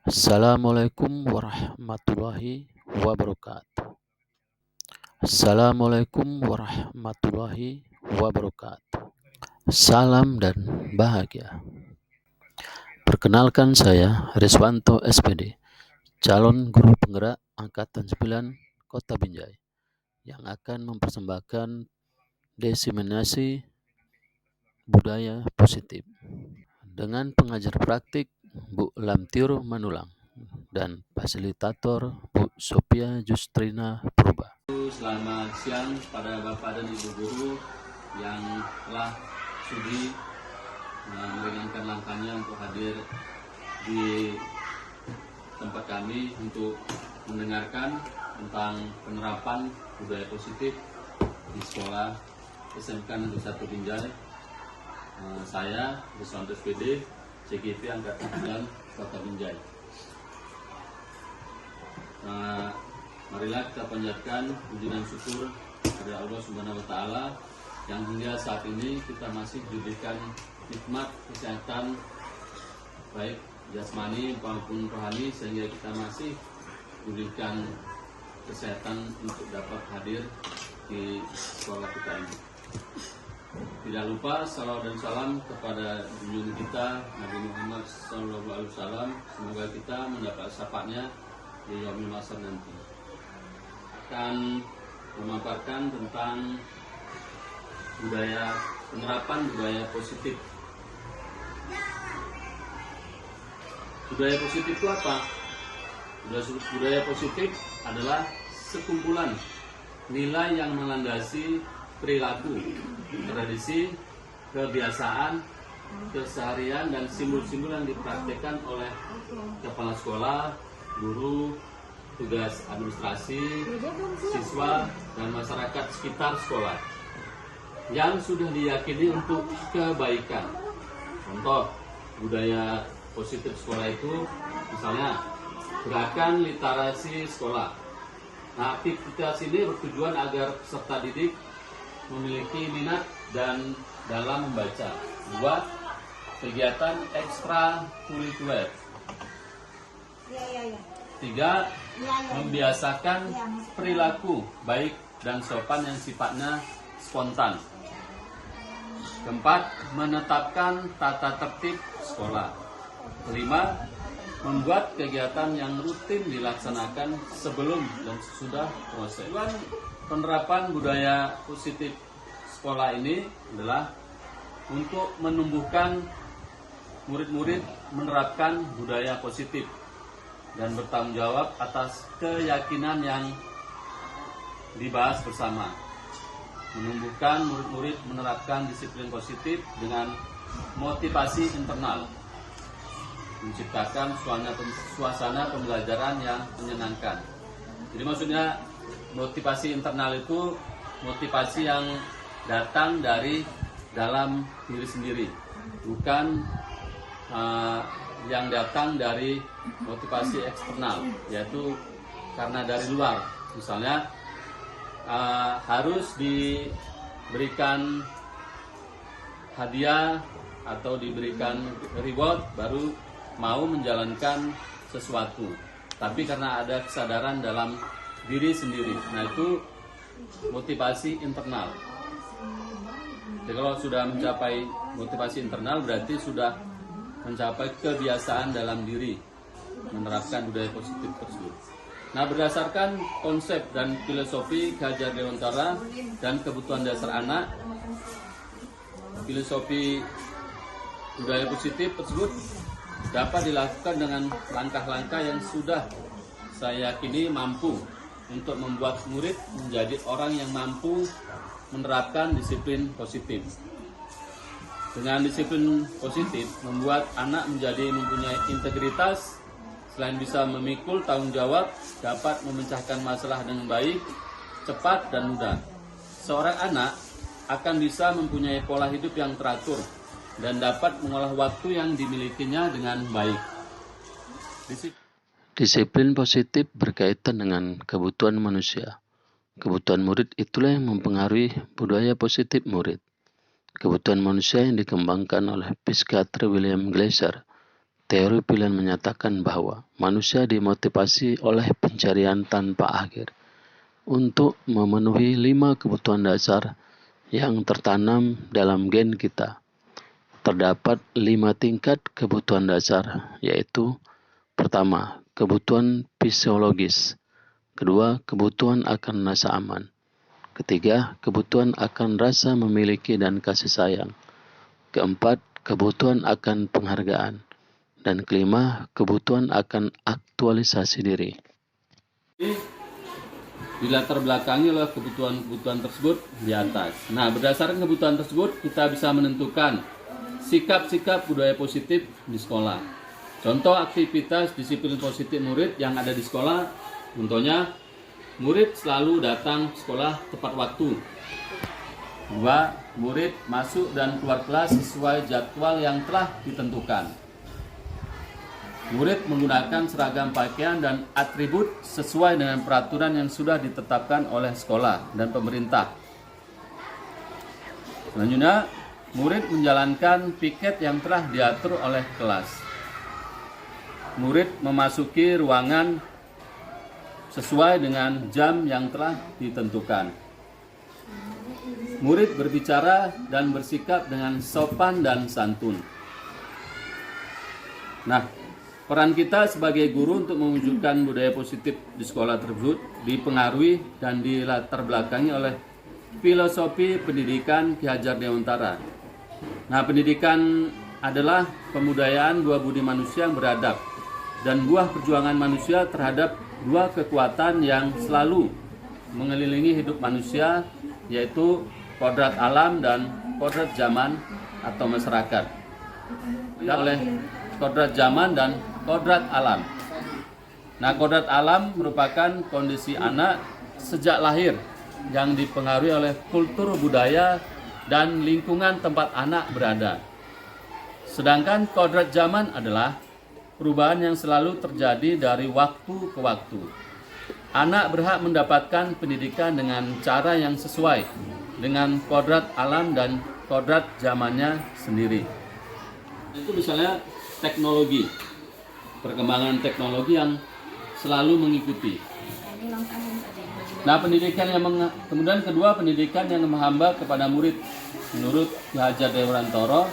Assalamualaikum warahmatullahi wabarakatuh. Assalamualaikum warahmatullahi wabarakatuh. Salam dan bahagia. Perkenalkan saya Riswanto SPD, calon guru penggerak Angkatan 9 Kota Binjai, yang akan mempersembahkan diseminasi budaya positif dengan pengajar praktik Bu Lamtiur Manulang dan fasilitator Bu Sophia Justrina Purba. Selamat siang pada Bapak dan Ibu guru yang telah sudi meringankan langkahnya untuk hadir di tempat kami untuk mendengarkan tentang penerapan budaya positif di sekolah SMK Negeri 1 Binjai. Saya Riswanto SPD, CGV Angkatan 9 Kota Binjai. Marilah kita panjatkan puji dan syukur kepada Allah Subhanahu wa Ta'ala yang hingga saat ini kita masih diberikan nikmat kesehatan baik jasmani maupun rohani, sehingga kita masih diberikan kesehatan untuk dapat hadir di sekolah kita ini. Tidak lupa salawat dan salam kepada junjungan kita Nabi Muhammad SAW. Semoga kita mendapat syafaatnya di yaumil mahsyar nanti. Akan memaparkan tentang penerapan budaya positif. Budaya positif itu apa? Budaya positif adalah sekumpulan nilai yang melandasi perilaku, tradisi, kebiasaan, keseharian, dan simbol-simbol yang dipraktikkan oleh kepala sekolah, guru, tugas administrasi, siswa, dan masyarakat sekitar sekolah yang sudah diyakini untuk kebaikan. Contoh budaya positif sekolah itu misalnya gerakan literasi sekolah. Nah, aktivitas ini bertujuan agar peserta didik memiliki minat dan dalam membaca. 2. Kegiatan ekstrakurikuler. 3. Membiasakan perilaku baik dan sopan yang sifatnya spontan. 4. Menetapkan tata tertib sekolah. 5. Membuat kegiatan yang rutin dilaksanakan sebelum dan sesudah proses. Penerapan budaya positif sekolah ini adalah untuk menumbuhkan murid-murid menerapkan budaya positif dan bertanggung jawab atas keyakinan yang dibahas bersama. Menumbuhkan murid-murid menerapkan disiplin positif dengan motivasi internal. Menciptakan suasana pembelajaran yang menyenangkan. Jadi maksudnya motivasi internal itu motivasi yang datang dari dalam diri sendiri, bukan yang datang dari motivasi eksternal, yaitu karena dari luar. Misalnya harus diberikan hadiah atau diberikan reward baru mau menjalankan sesuatu, tapi karena ada kesadaran dalam diri sendiri. Nah, itu motivasi internal. Jadi kalau sudah mencapai motivasi internal, berarti sudah mencapai kebiasaan dalam diri menerapkan budaya positif tersebut. Nah, berdasarkan konsep dan filosofi Hajar Dewantara dan kebutuhan dasar anak, filosofi budaya positif tersebut dapat dilakukan dengan langkah-langkah yang sudah saya yakini mampu untuk membuat murid menjadi orang yang mampu menerapkan disiplin positif. Dengan disiplin positif membuat anak menjadi mempunyai integritas, selain bisa memikul tanggung jawab, dapat memecahkan masalah dengan baik, cepat, dan mudah. Seorang anak akan bisa mempunyai pola hidup yang teratur dan dapat mengolah waktu yang dimilikinya dengan baik. Disiplin positif berkaitan dengan kebutuhan manusia. Kebutuhan murid itulah yang mempengaruhi budaya positif murid. Kebutuhan manusia yang dikembangkan oleh psikiater William Glasser Teori pilihan menyatakan bahwa manusia dimotivasi oleh pencarian tanpa akhir untuk memenuhi 5 kebutuhan dasar yang tertanam dalam gen kita. Terdapat 5 tingkat kebutuhan dasar, yaitu pertama, kebutuhan fisiologis. Kedua, kebutuhan akan rasa aman. Ketiga, kebutuhan akan rasa memiliki dan kasih sayang. Keempat, kebutuhan akan penghargaan. Dan kelima, kebutuhan akan aktualisasi diri. Di latar belakangi oleh kebutuhan-kebutuhan tersebut di atas. Nah, berdasarkan kebutuhan tersebut, kita bisa menentukan sikap-sikap budaya positif di sekolah. Contoh aktivitas disiplin positif murid yang ada di sekolah, contohnya murid selalu datang sekolah tepat waktu. 2. Murid masuk dan keluar kelas sesuai jadwal yang telah ditentukan. Murid menggunakan seragam pakaian dan atribut sesuai dengan peraturan yang sudah ditetapkan oleh sekolah dan pemerintah. Selanjutnya, murid menjalankan piket yang telah diatur oleh kelas. Murid memasuki ruangan sesuai dengan jam yang telah ditentukan. Murid berbicara dan bersikap dengan sopan dan santun. Nah, peran kita sebagai guru untuk mewujudkan budaya positif di sekolah tersebut dipengaruhi dan dilatar belakangi oleh filosofi pendidikan Ki Hajar Dewantara. Nah, pendidikan adalah pembudayaan buah budi manusia yang beradab dan buah perjuangan manusia terhadap dua kekuatan yang selalu mengelilingi hidup manusia, yaitu kodrat alam dan kodrat zaman atau masyarakat. Oleh kodrat zaman dan kodrat alam. Nah, kodrat alam merupakan kondisi anak sejak lahir yang dipengaruhi oleh kultur budaya dan lingkungan tempat anak berada. Sedangkan kodrat zaman adalah perubahan yang selalu terjadi dari waktu ke waktu. Anak berhak mendapatkan pendidikan dengan cara yang sesuai dengan kodrat alam dan kodrat zamannya sendiri. Itu misalnya teknologi, perkembangan teknologi yang selalu mengikuti. Nah, kemudian kedua, pendidikan yang menghambat kepada murid. Menurut Ki Hajar Dewantara,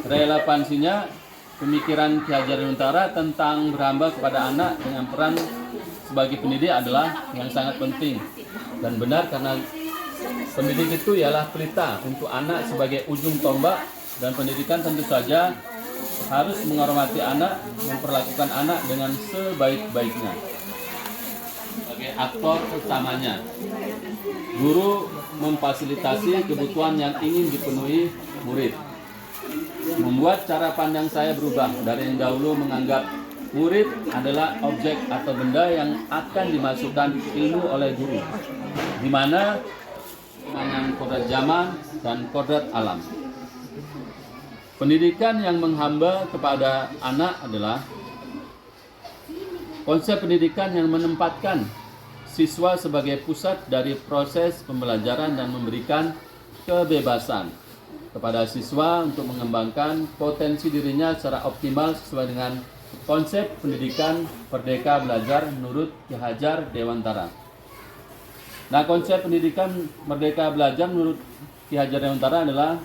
relevansinya pemikiran Ki Hajar Dewantara tentang berhamba kepada anak dengan peran sebagai pendidik adalah yang sangat penting dan benar, karena pendidik itu ialah pelita untuk anak sebagai ujung tombak, dan pendidikan tentu saja harus menghormati anak, memperlakukan anak dengan sebaik-baiknya. Sebagai aktor utamanya, guru memfasilitasi kebutuhan yang ingin dipenuhi murid. Membuat cara pandang saya berubah dari yang dahulu menganggap murid adalah objek atau benda yang akan dimasukkan ilmu oleh guru, di mana kodrat zaman dan kodrat alam. Pendidikan yang menghamba kepada anak adalah konsep pendidikan yang menempatkan siswa sebagai pusat dari proses pembelajaran dan memberikan kebebasan kepada siswa untuk mengembangkan potensi dirinya secara optimal sesuai dengan konsep pendidikan Merdeka Belajar menurut Ki Hajar Dewantara. Nah, konsep pendidikan Merdeka Belajar menurut Ki Hajar Dewantara adalah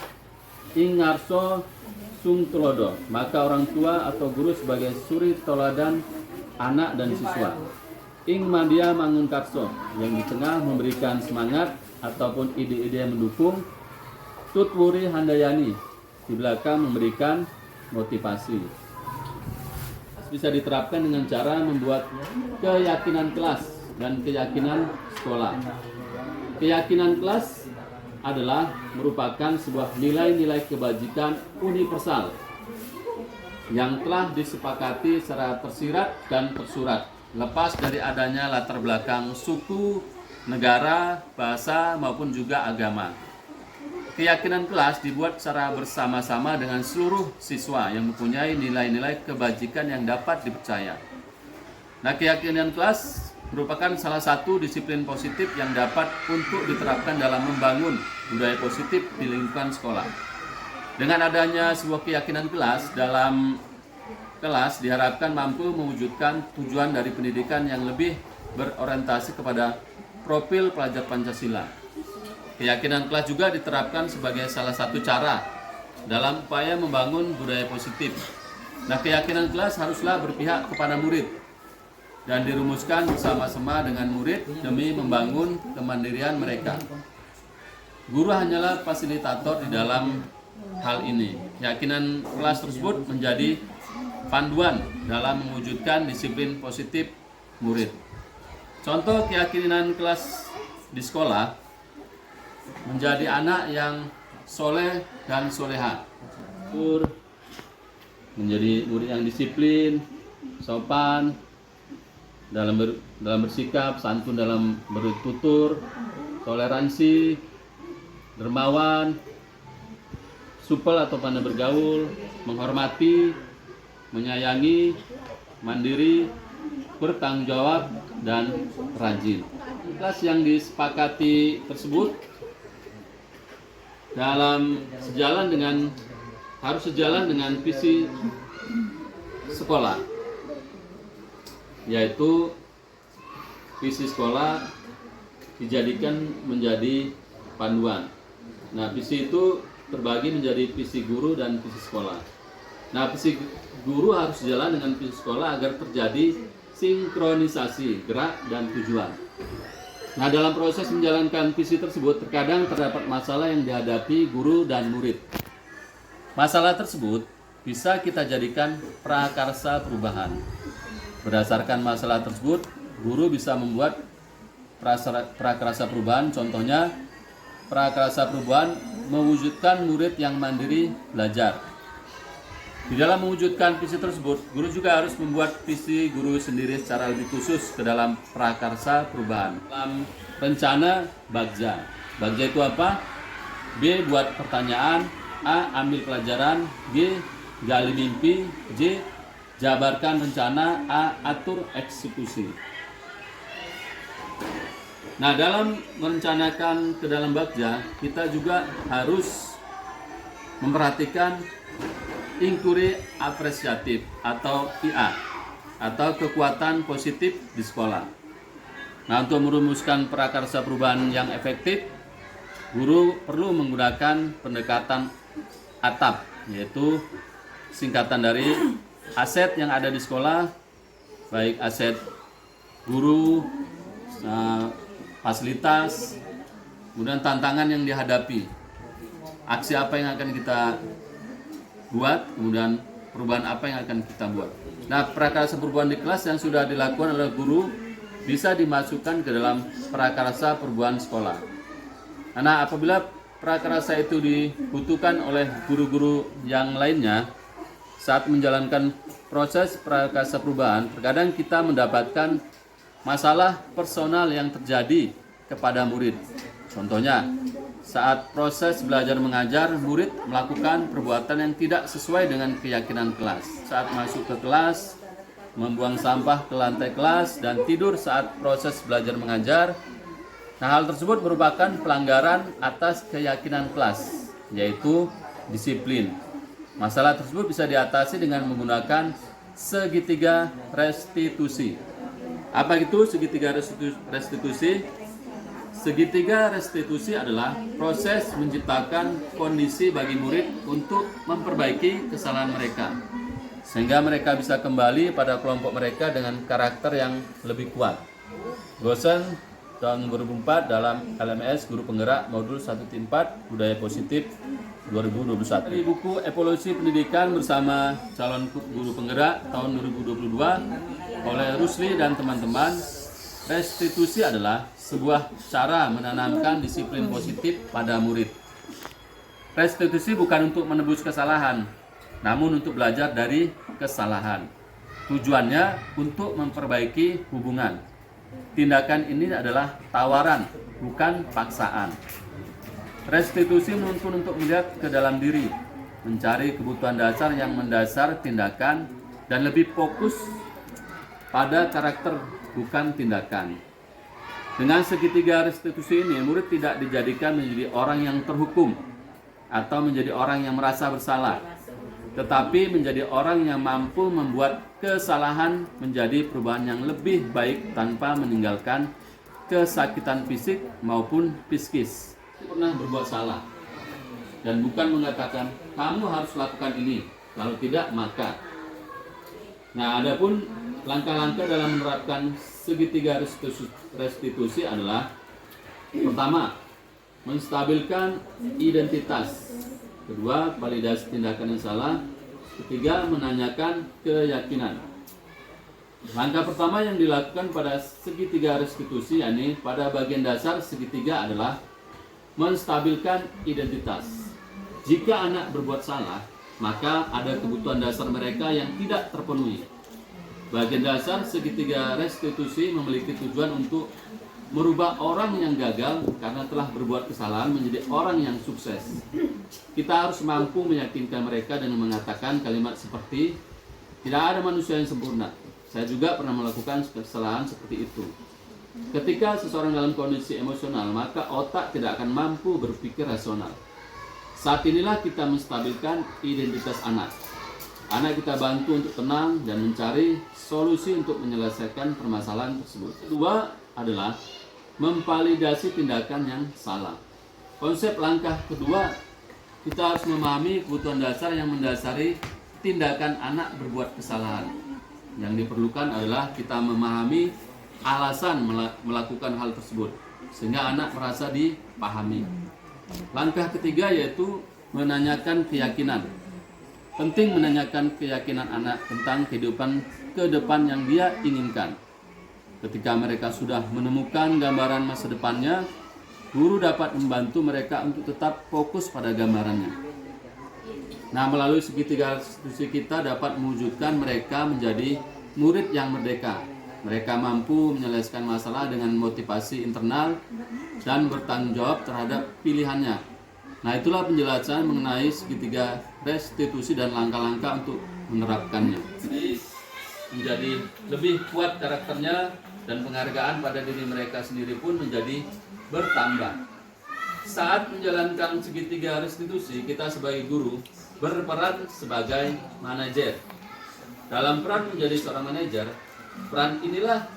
ing ngarso sung tulodo, maka orang tua atau guru sebagai suri toladan anak dan siswa. Ing mandia mangun karso, yang di tengah memberikan semangat ataupun ide-ide yang mendukung. Tutwuri handayani, di belakang memberikan motivasi. Bisa diterapkan dengan cara membuat keyakinan kelas dan keyakinan sekolah. Keyakinan kelas adalah merupakan sebuah nilai-nilai kebajikan universal yang telah disepakati secara tersirat dan tersurat, lepas dari adanya latar belakang suku, negara, bahasa, maupun juga agama. Keyakinan kelas dibuat secara bersama-sama dengan seluruh siswa yang mempunyai nilai-nilai kebajikan yang dapat dipercaya. Nah, keyakinan kelas merupakan salah satu disiplin positif yang dapat untuk diterapkan dalam membangun budaya positif di lingkungan sekolah. Dengan adanya sebuah keyakinan kelas dalam kelas diharapkan mampu mewujudkan tujuan dari pendidikan yang lebih berorientasi kepada profil pelajar Pancasila. Keyakinan kelas juga diterapkan sebagai salah satu cara dalam upaya membangun budaya positif. Nah, keyakinan kelas haruslah berpihak kepada murid dan dirumuskan bersama-sama dengan murid demi membangun kemandirian mereka. Guru hanyalah fasilitator di dalam hal ini. Keyakinan kelas tersebut menjadi panduan dalam mewujudkan disiplin positif murid. Contoh keyakinan kelas di sekolah menjadi anak yang soleh dan soleha, menjadi murid yang disiplin, sopan dalam bersikap, santun dalam bertutur, toleransi, dermawan, supel atau pandai bergaul, menghormati, menyayangi, mandiri, bertanggung jawab, dan rajin. Kelas yang disepakati tersebut harus sejalan dengan visi sekolah, yaitu visi sekolah dijadikan menjadi panduan. Nah, visi itu terbagi menjadi visi guru dan visi sekolah. Nah, visi guru harus sejalan dengan visi sekolah agar terjadi sinkronisasi gerak dan tujuan. Nah, dalam proses menjalankan visi tersebut terkadang terdapat masalah yang dihadapi guru dan murid. Masalah tersebut bisa kita jadikan prakarsa perubahan. Berdasarkan masalah tersebut, guru bisa membuat prakarsa perubahan. Contohnya, prakarsa perubahan mewujudkan murid yang mandiri belajar. Di dalam mewujudkan visi tersebut, guru juga harus membuat visi guru sendiri secara lebih khusus ke dalam prakarsa perubahan. Dalam rencana Bagja. Bagja itu apa? B. Buat pertanyaan. A. Ambil pelajaran. B. Gali mimpi. C. Jabarkan rencana. A. Atur eksekusi. Nah, dalam merencanakan ke dalam Bagja, kita juga harus memperhatikan inquiry apresiatif atau IA, atau kekuatan positif di sekolah. Nah, untuk merumuskan prakarsa perubahan yang efektif, guru perlu menggunakan pendekatan ATAP, yaitu singkatan dari aset yang ada di sekolah, baik aset guru, fasilitas, kemudian tantangan yang dihadapi, aksi apa yang akan kita buat, kemudian perubahan apa yang akan kita buat. Nah, prakarsa perubahan di kelas yang sudah dilakukan oleh guru bisa dimasukkan ke dalam prakarsa perubahan sekolah. Nah, apabila prakarsa itu dibutuhkan oleh guru-guru yang lainnya saat menjalankan proses prakarsa perubahan, terkadang kita mendapatkan masalah personal yang terjadi kepada murid. Contohnya, saat proses belajar mengajar, murid melakukan perbuatan yang tidak sesuai dengan keyakinan kelas. Saat masuk ke kelas, membuang sampah ke lantai kelas, dan tidur saat proses belajar mengajar. Nah, hal tersebut merupakan pelanggaran atas keyakinan kelas, yaitu disiplin. Masalah tersebut bisa diatasi dengan menggunakan segitiga restitusi. Apa itu segitiga restitusi? Segitiga restitusi adalah proses menciptakan kondisi bagi murid untuk memperbaiki kesalahan mereka, sehingga mereka bisa kembali pada kelompok mereka dengan karakter yang lebih kuat. Gosen tahun 2004 dalam LMS Guru Penggerak Modul 1-4 Budaya Positif 2021. Dari buku Evolusi Pendidikan bersama calon guru penggerak tahun 2022 oleh Rusli dan teman-teman, restitusi adalah sebuah cara menanamkan disiplin positif pada murid. Restitusi bukan untuk menebus kesalahan, namun untuk belajar dari kesalahan. Tujuannya untuk memperbaiki hubungan. Tindakan ini adalah tawaran, bukan paksaan. Restitusi menuntun untuk melihat ke dalam diri, mencari kebutuhan dasar yang mendasar tindakan, dan lebih fokus pada karakter, bukan tindakan. Dengan segitiga restitusi ini, murid tidak dijadikan menjadi orang yang terhukum atau menjadi orang yang merasa bersalah. tetapi menjadi orang yang mampu membuat kesalahan menjadi perubahan yang lebih baik tanpa meninggalkan kesakitan fisik maupun psikis. Pernah berbuat salah dan bukan mengatakan kamu harus lakukan ini, kalau tidak maka. Nah, adapun langkah-langkah dalam menerapkan segitiga restitusi adalah: pertama, menstabilkan identitas; kedua, validasi tindakan yang salah; ketiga, menanyakan keyakinan. Langkah pertama yang dilakukan pada segitiga restitusi, yakni pada bagian dasar segitiga, adalah menstabilkan identitas. Jika anak berbuat salah, maka ada kebutuhan dasar mereka yang tidak terpenuhi. Bagian dasar segitiga restitusi memiliki tujuan untuk merubah orang yang gagal karena telah berbuat kesalahan menjadi orang yang sukses. Kita harus mampu meyakinkan mereka dengan mengatakan kalimat seperti, tidak ada manusia yang sempurna. Saya juga pernah melakukan kesalahan seperti itu. Ketika seseorang dalam kondisi emosional, maka otak tidak akan mampu berpikir rasional. Saat inilah kita menstabilkan identitas anak. Anak kita bantu untuk tenang dan mencari solusi untuk menyelesaikan permasalahan tersebut. Kedua adalah memvalidasi tindakan yang salah. Konsep langkah kedua, kita harus memahami kebutuhan dasar yang mendasari tindakan anak berbuat kesalahan. Yang diperlukan adalah kita memahami alasan melakukan hal tersebut, sehingga anak merasa dipahami. Langkah ketiga yaitu menanyakan keyakinan. Penting menanyakan keyakinan anak tentang kehidupan ke depan yang dia inginkan. Ketika mereka sudah menemukan gambaran masa depannya, guru dapat membantu mereka untuk tetap fokus pada gambarannya. Nah, melalui segitiga restitusi kita dapat mewujudkan mereka menjadi murid yang merdeka. Mereka mampu menyelesaikan masalah dengan motivasi internal dan bertanggung jawab terhadap pilihannya. Nah, itulah penjelasan mengenai segitiga restitusi dan langkah-langkah untuk menerapkannya. Jadi, menjadi lebih kuat karakternya dan penghargaan pada diri mereka sendiri pun menjadi bertambah. Saat menjalankan segitiga restitusi, kita sebagai guru berperan sebagai manajer. Dalam peran menjadi seorang manajer, peran inilah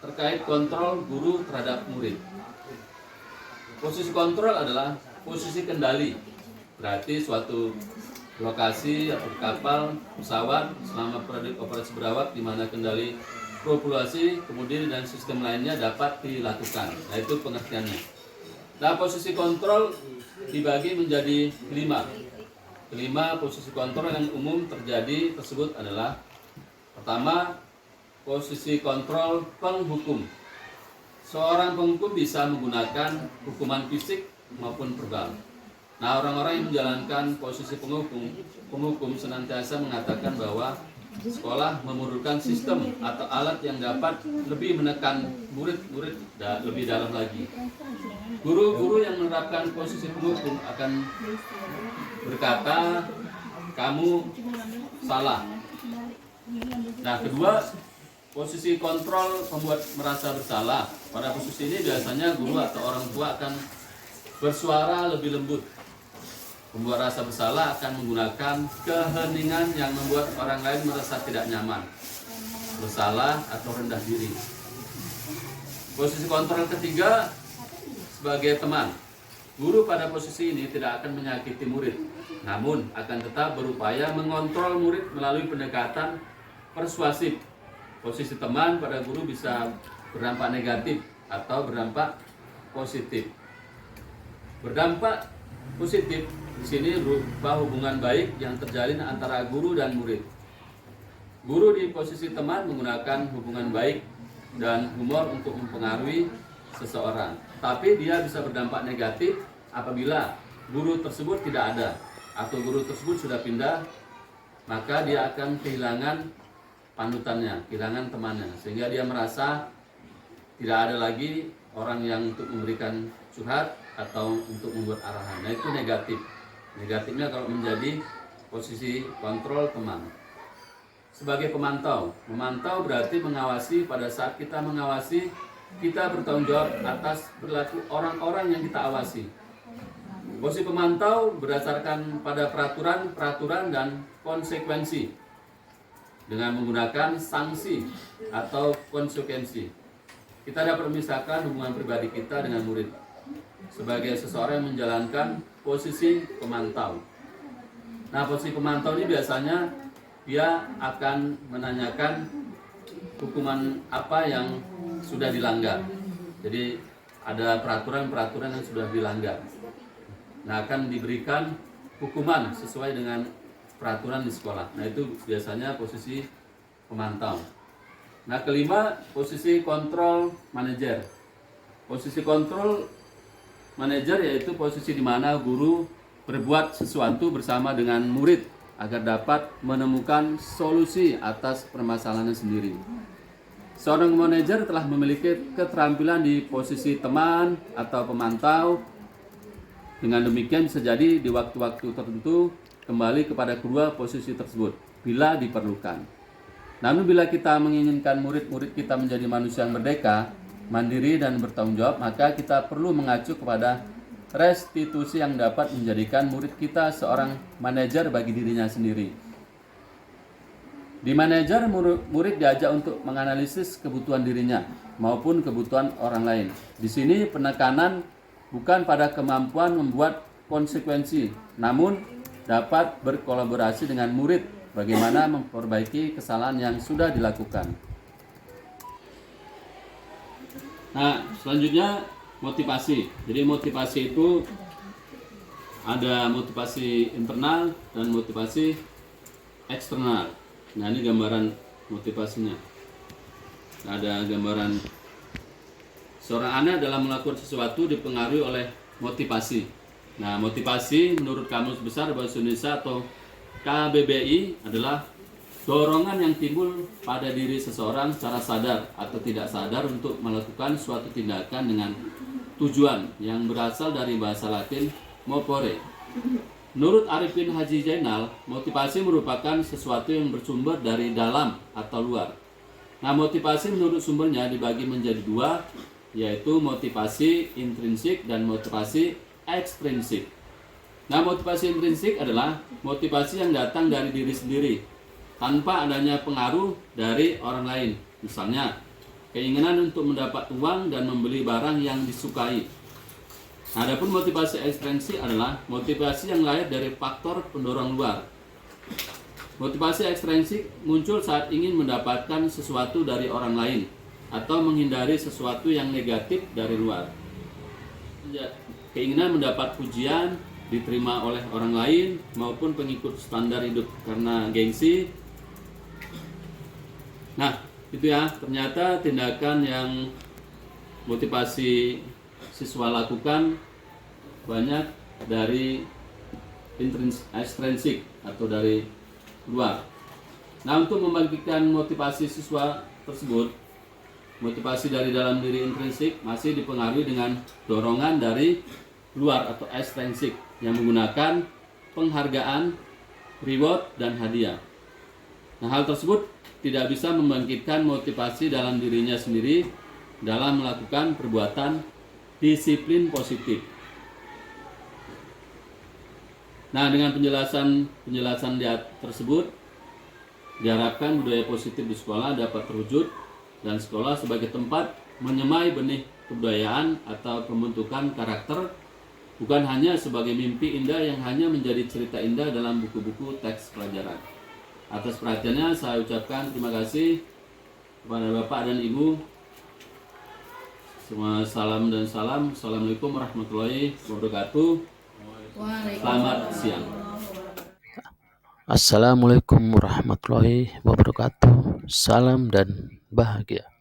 terkait kontrol guru terhadap murid. Posisi kontrol adalah posisi kendali. Berarti suatu lokasi atau kapal, pesawat selama periode operasi berawak di mana kendali propulsi, kemudian dan sistem lainnya dapat dilakukan. Nah, itu pengertiannya. Nah, posisi kontrol dibagi menjadi 5. Kelima posisi kontrol yang umum terjadi tersebut adalah: pertama, posisi kontrol penghukum. Seorang penghukum bisa menggunakan hukuman fisik maupun verbal. Nah, orang-orang yang menjalankan posisi penghukum senantiasa mengatakan bahwa sekolah memerlukan sistem atau alat yang dapat lebih menekan murid-murid lebih dalam lagi. Guru-guru yang menerapkan posisi penghukum akan berkata, kamu salah. Nah, kedua, posisi kontrol membuat merasa bersalah. Pada posisi ini biasanya guru atau orang tua akan bersuara lebih lembut. Membuat rasa bersalah akan menggunakan keheningan yang membuat orang lain merasa tidak nyaman, bersalah atau rendah diri. Posisi kontrol ketiga sebagai teman. Guru pada posisi ini tidak akan menyakiti murid, namun akan tetap berupaya mengontrol murid melalui pendekatan persuasif. Posisi teman pada guru bisa berdampak negatif atau berdampak positif. Berdampak positif di sini berupa hubungan baik yang terjalin antara guru dan murid. Guru di posisi teman menggunakan hubungan baik dan humor untuk mempengaruhi seseorang. Tapi dia bisa berdampak negatif apabila guru tersebut tidak ada atau guru tersebut sudah pindah, maka dia akan kehilangan panutannya, kehilangan temannya, sehingga dia merasa tidak ada lagi orang yang untuk memberikan curhat atau untuk membuat arahan. Nah, itu negatif. Negatifnya kalau menjadi posisi kontrol teman. Sebagai pemantau, memantau berarti mengawasi. Pada saat kita mengawasi, kita bertanggung jawab atas perilaku orang-orang yang kita awasi. Posisi pemantau berdasarkan pada peraturan dan konsekuensi dengan menggunakan sanksi atau konsekuensi. Kita dapat memisahkan hubungan pribadi kita dengan murid sebagai seseorang yang menjalankan posisi pemantau. Nah, posisi pemantau ini biasanya dia akan menanyakan hukuman apa yang sudah dilanggar. Jadi ada peraturan-peraturan yang sudah dilanggar. Nah, akan diberikan hukuman sesuai dengan peraturan di sekolah. Nah, itu biasanya posisi pemantau. Nah, kelima, posisi kontrol manajer. Posisi kontrol manajer yaitu posisi di mana guru berbuat sesuatu bersama dengan murid agar dapat menemukan solusi atas permasalahan sendiri. Seorang manajer telah memiliki keterampilan di posisi teman atau pemantau. Dengan demikian bisa jadi di waktu-waktu tertentu kembali kepada kedua posisi tersebut bila diperlukan. Namun bila kita menginginkan murid-murid kita menjadi manusia yang merdeka, mandiri dan bertanggung jawab, maka kita perlu mengacu kepada restitusi yang dapat menjadikan murid kita seorang manajer bagi dirinya sendiri. Di manajer, murid diajak untuk menganalisis kebutuhan dirinya maupun kebutuhan orang lain. Di sini penekanan bukan pada kemampuan membuat konsekuensi, namun dapat berkolaborasi dengan murid bagaimana memperbaiki kesalahan yang sudah dilakukan. Nah, selanjutnya motivasi. Jadi motivasi itu ada motivasi internal dan motivasi eksternal. Nah, ini gambaran motivasinya. Ada gambaran seorang anak dalam melakukan sesuatu dipengaruhi oleh motivasi. Nah, motivasi menurut Kamus Besar Bahasa Indonesia atau KBBI adalah dorongan yang timbul pada diri seseorang secara sadar atau tidak sadar untuk melakukan suatu tindakan dengan tujuan yang berasal dari bahasa Latin movere. Menurut Arifin Haji Zainal, motivasi merupakan sesuatu yang bersumber dari dalam atau luar. Nah, motivasi menurut sumbernya dibagi menjadi dua, yaitu motivasi intrinsik dan motivasi ekstrinsik. Nah, motivasi intrinsik adalah motivasi yang datang dari diri sendiri, tanpa adanya pengaruh dari orang lain. Misalnya, keinginan untuk mendapat uang dan membeli barang yang disukai. Adapun motivasi ekstrinsik adalah motivasi yang lahir dari faktor pendorong luar. Motivasi ekstrinsik muncul saat ingin mendapatkan sesuatu dari orang lain atau menghindari sesuatu yang negatif dari luar. Keinginan mendapat pujian, diterima oleh orang lain maupun pengikut standar hidup karena gengsi. Nah, itu ya, ternyata tindakan yang motivasi siswa lakukan banyak dari ekstrinsik atau dari luar. Nah, untuk membangkitkan motivasi siswa tersebut, motivasi dari dalam diri intrinsik masih dipengaruhi dengan dorongan dari luar atau ekstrinsik yang menggunakan penghargaan, reward, dan hadiah. Nah, hal tersebut tidak bisa membangkitkan motivasi dalam dirinya sendiri dalam melakukan perbuatan disiplin positif. Nah, dengan penjelasan tersebut diharapkan budaya positif di sekolah dapat terwujud dan sekolah sebagai tempat menyemai benih kebudayaan atau pembentukan karakter, bukan hanya sebagai mimpi indah yang hanya menjadi cerita indah dalam buku-buku teks pelajaran. Atas perhatiannya saya ucapkan terima kasih kepada Bapak dan Ibu. Semua salam dan salam. Assalamualaikum warahmatullahi wabarakatuh. Selamat siang. Assalamualaikum warahmatullahi wabarakatuh. Salam dan bahagia.